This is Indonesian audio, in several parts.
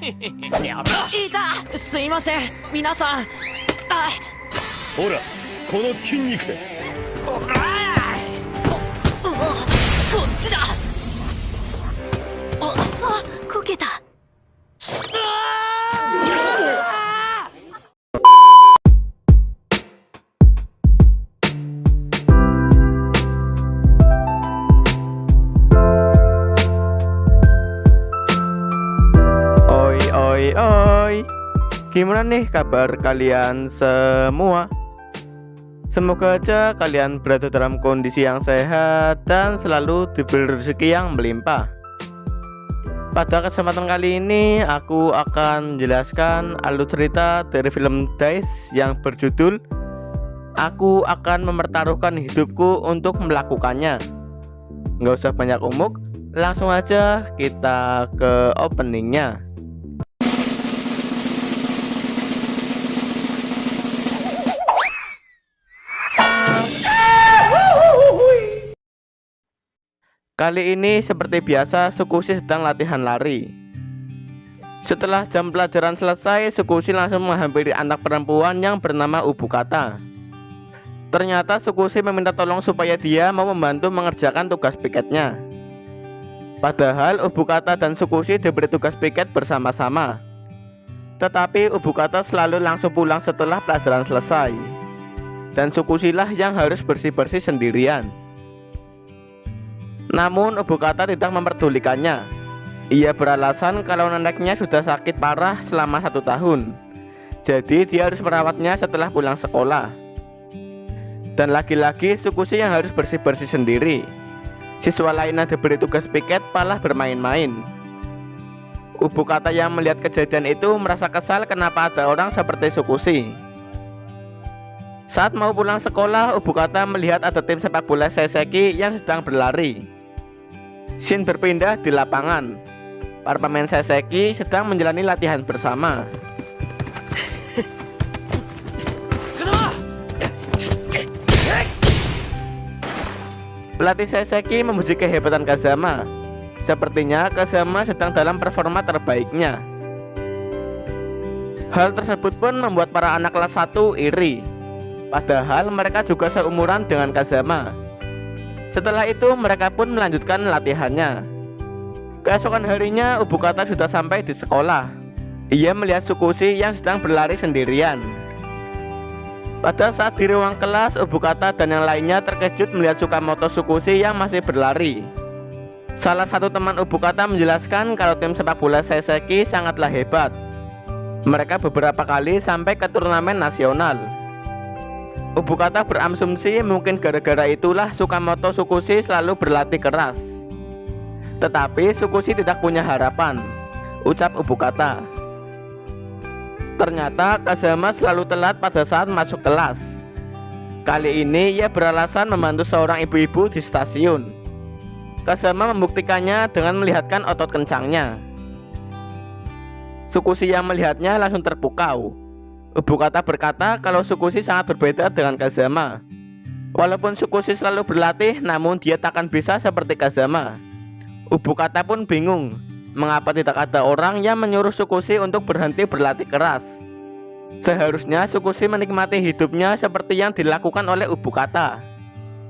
いた。すいません皆さん。ほらこの筋肉で。こっちだ。こけた。Oi, gimana nih kabar kalian semua? Semoga aja kalian berada dalam kondisi yang sehat dan selalu diberi rezeki yang melimpah. Pada kesempatan kali ini aku akan menjelaskan alur cerita dari film Dice yang berjudul Aku Akan Mempertaruhkan Hidupku Untuk Melakukannya. Nggak usah banyak umuk, langsung aja kita ke openingnya. Kali ini seperti biasa Tsukushi sedang latihan lari. Setelah jam pelajaran selesai, Tsukushi langsung menghampiri anak perempuan yang bernama Ubukata. Ternyata Tsukushi meminta tolong supaya dia mau membantu mengerjakan tugas piketnya. Padahal Ubukata dan Tsukushi diberi tugas piket bersama-sama. Tetapi Ubukata selalu langsung pulang setelah pelajaran selesai. Dan Tsukushi lah yang harus bersih-bersih sendirian. Namun Ubukata tidak memperdulikannya. Ia beralasan kalau neneknya sudah sakit parah selama 1 tahun. Jadi dia harus merawatnya setelah pulang sekolah. Dan lagi-lagi Tsukushi yang harus bersih-bersih sendiri. Siswa lainnya diberi tugas piket malah bermain-main. Ubukata yang melihat kejadian itu merasa kesal kenapa ada orang seperti Tsukushi. Saat mau pulang sekolah, Ubukata melihat ada tim sepak bola Seiseki yang sedang berlari. Scene berpindah di lapangan. Para pemain Seiseki sedang menjalani latihan bersama. Pelatih Seiseki memuji kehebatan Kazama. Sepertinya Kazama sedang dalam performa terbaiknya. Hal tersebut pun membuat para anak kelas 1 iri. Padahal mereka juga seumuran dengan Kazama. Setelah itu mereka pun melanjutkan latihannya. Keesokan harinya Ubukata sudah sampai di sekolah. Ia melihat Tsukushi yang sedang berlari sendirian. Pada saat di ruang kelas, Ubukata dan yang lainnya terkejut melihat Tsukamoto Tsukushi yang masih berlari. Salah satu teman Ubukata menjelaskan kalau tim sepak bola Seiseki sangatlah hebat. Mereka beberapa kali sampai ke turnamen nasional. Ubukata berasumsi mungkin gara-gara itulah Tsukamoto Tsukushi selalu berlatih keras. Tetapi Tsukushi tidak punya harapan, ucap Ubukata. Ternyata Kazama selalu telat pada saat masuk kelas. Kali ini ia beralasan membantu seorang ibu-ibu di stasiun. Kazama membuktikannya dengan melihatkan otot kencangnya. Tsukushi yang melihatnya langsung terpukau. Ubukata berkata kalau Tsukushi sangat berbeda dengan Kazama. Walaupun Tsukushi selalu berlatih, namun dia takkan bisa seperti Kazama. Ubukata pun bingung, mengapa tidak ada orang yang menyuruh Tsukushi untuk berhenti berlatih keras. Seharusnya Tsukushi menikmati hidupnya seperti yang dilakukan oleh Ubukata.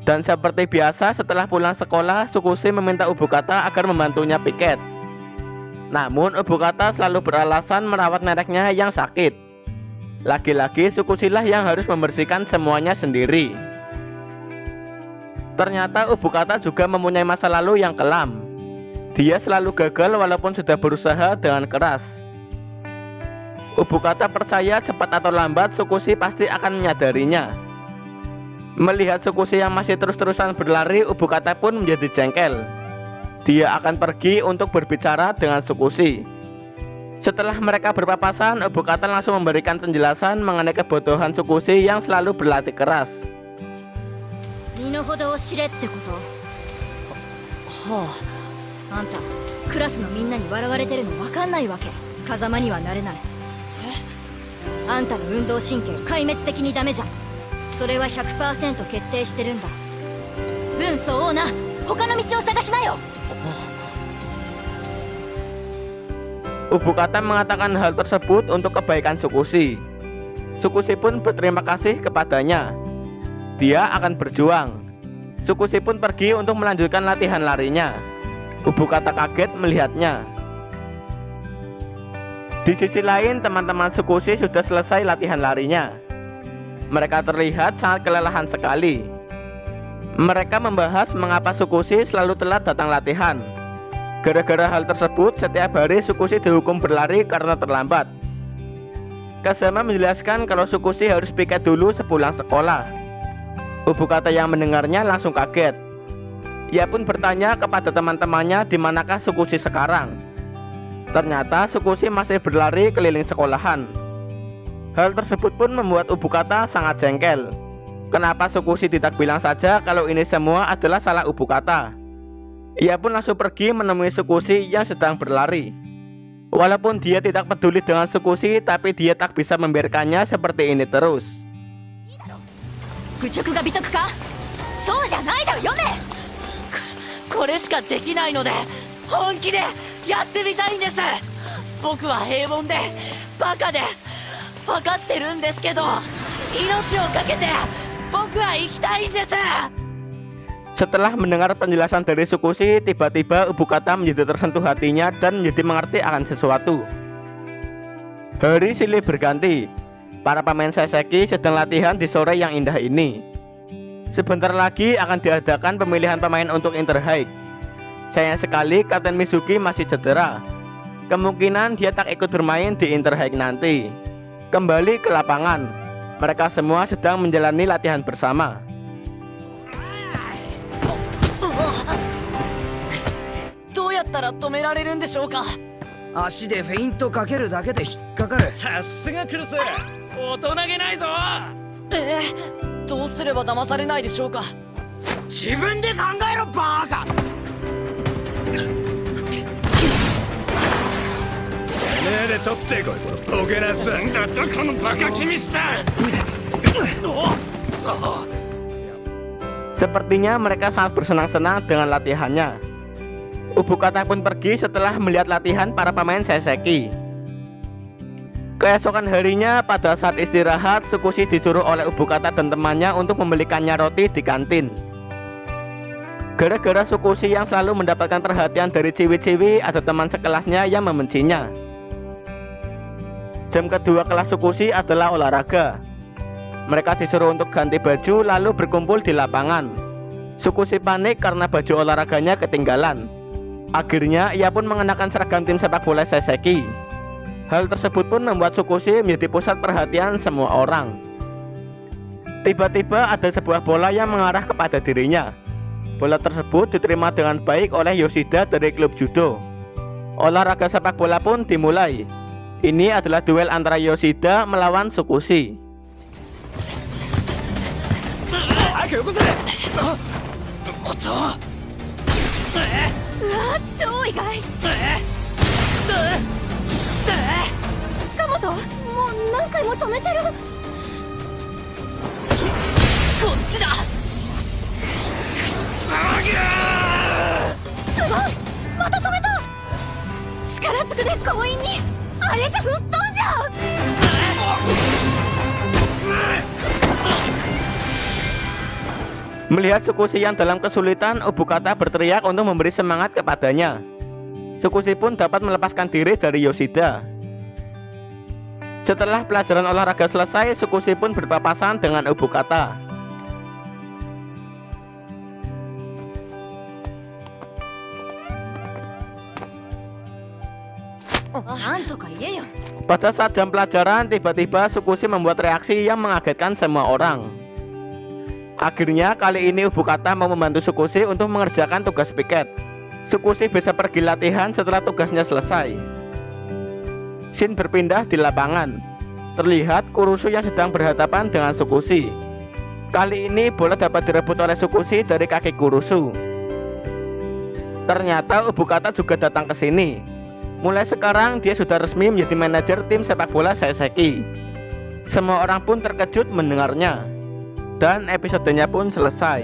Dan seperti biasa setelah pulang sekolah, Tsukushi meminta Ubukata agar membantunya piket. Namun Ubukata selalu beralasan merawat neneknya yang sakit. Lagi-lagi Tsukushi lah yang harus membersihkan semuanya sendiri. Ternyata Ubukata juga mempunyai masa lalu yang kelam. Dia selalu gagal walaupun sudah berusaha dengan keras. Ubukata percaya cepat atau lambat Tsukushi pasti akan menyadarinya. Melihat Tsukushi yang masih terus-terusan berlari, Ubukata pun menjadi jengkel. Dia akan pergi untuk berbicara dengan Tsukushi. Setelah mereka berpapasan, Ubukata langsung memberikan penjelasan mengenai kebodohan Tsukushi yang selalu berlatih keras. Ubukata mengatakan hal tersebut untuk kebaikan Tsukushi. Tsukushi pun berterima kasih kepadanya. Dia akan berjuang. Tsukushi pun pergi untuk melanjutkan latihan larinya. Ubukata kaget melihatnya. Di sisi lain, teman-teman Tsukushi sudah selesai latihan larinya. Mereka terlihat sangat kelelahan sekali. Mereka membahas mengapa Tsukushi selalu telat datang latihan. Gara-gara hal tersebut, setiap hari Tsukushi dihukum berlari karena terlambat. Kazama menjelaskan kalau Tsukushi harus piket dulu sepulang sekolah. Ubukata yang mendengarnya langsung kaget. Ia pun bertanya kepada teman-temannya di manakah Tsukushi sekarang. Ternyata Tsukushi masih berlari keliling sekolahan. Hal tersebut pun membuat Ubukata sangat jengkel. Kenapa Tsukushi tidak bilang saja kalau ini semua adalah salah Ubukata? Ia pun langsung pergi menemui Tsukushi yang sedang berlari. Walaupun dia tidak peduli dengan Tsukushi, tapi dia tak bisa membiarkannya seperti ini terus. 愚直が美徳か？そうじゃないだろ、読め。これしかできないので本気でやってみたいんです。僕は平凡でバカで分かってるんですけど、命をかけて僕は生きたいんです。 Setelah mendengar penjelasan dari Tsukushi, tiba-tiba Ubukata menjadi tersentuh hatinya dan menjadi mengerti akan sesuatu. Hari silih berganti. Para pemain Saiseki sedang latihan di sore yang indah ini. Sebentar lagi akan diadakan pemilihan pemain untuk Interhigh. Sayang sekali Kapten Mizuki masih cedera. Kemungkinan dia tak ikut bermain di Interhigh nanti. Kembali ke lapangan. Mereka semua sedang menjalani latihan bersama. どうやったら止められるんでしょうか。足でフェイントかけるだけで引っかかる。さすがクルス、大人げないぞ。どうすれば騙されないでしょうか。自分で考えろバーカ。てめえで取ってこい、ボケなすんだとこのバカキミスター。 Sepertinya mereka sangat bersenang-senang dengan latihannya. Ubukata pun pergi setelah melihat latihan para pemain Saiseki. Keesokan harinya, pada saat istirahat, Tsukushi disuruh oleh Ubukata dan temannya untuk membelikannya roti di kantin. Gara-gara Tsukushi yang selalu mendapatkan perhatian dari ciwi-ciwi, ada teman sekelasnya yang membencinya. Jam kedua kelas Tsukushi adalah olahraga. Mereka disuruh untuk ganti baju lalu berkumpul di lapangan. Tsukushi panik karena baju olahraganya ketinggalan. Akhirnya ia pun mengenakan seragam tim sepak bola Saiseki. Hal tersebut pun membuat Tsukushi menjadi pusat perhatian semua orang. Tiba-tiba ada sebuah bola yang mengarah kepada dirinya. Bola tersebut diterima dengan baik oleh Yoshida dari klub judo. Olahraga sepak bola pun dimulai. Ini adalah duel antara Yoshida melawan Tsukushi. 早くよこせ。おっと。うわ、超意外。塚本、もう何回も止めてる。こっちだ。すごい、また止めた。力ずくで強引にあれじゃ吹っ飛んじゃう。Melihat Tsukushi yang dalam kesulitan, Ubukata berteriak untuk memberi semangat kepadanya. Tsukushi pun dapat melepaskan diri dari Yoshida. Setelah pelajaran olahraga selesai, Tsukushi pun berpapasan dengan Ubukata. Pada saat jam pelajaran, tiba-tiba Tsukushi membuat reaksi yang mengagetkan semua orang. Akhirnya kali ini Ubukata mau membantu Tsukushi untuk mengerjakan tugas piket. Tsukushi bisa pergi latihan setelah tugasnya selesai. Scene berpindah di lapangan. Terlihat Kurusu yang sedang berhadapan dengan Tsukushi. Kali ini bola dapat direbut oleh Tsukushi dari kaki Kurusu. Ternyata Ubukata juga datang ke sini. Mulai sekarang dia sudah resmi menjadi manajer tim sepak bola Saiseki. Semua orang pun terkejut mendengarnya. Dan episodenya pun selesai.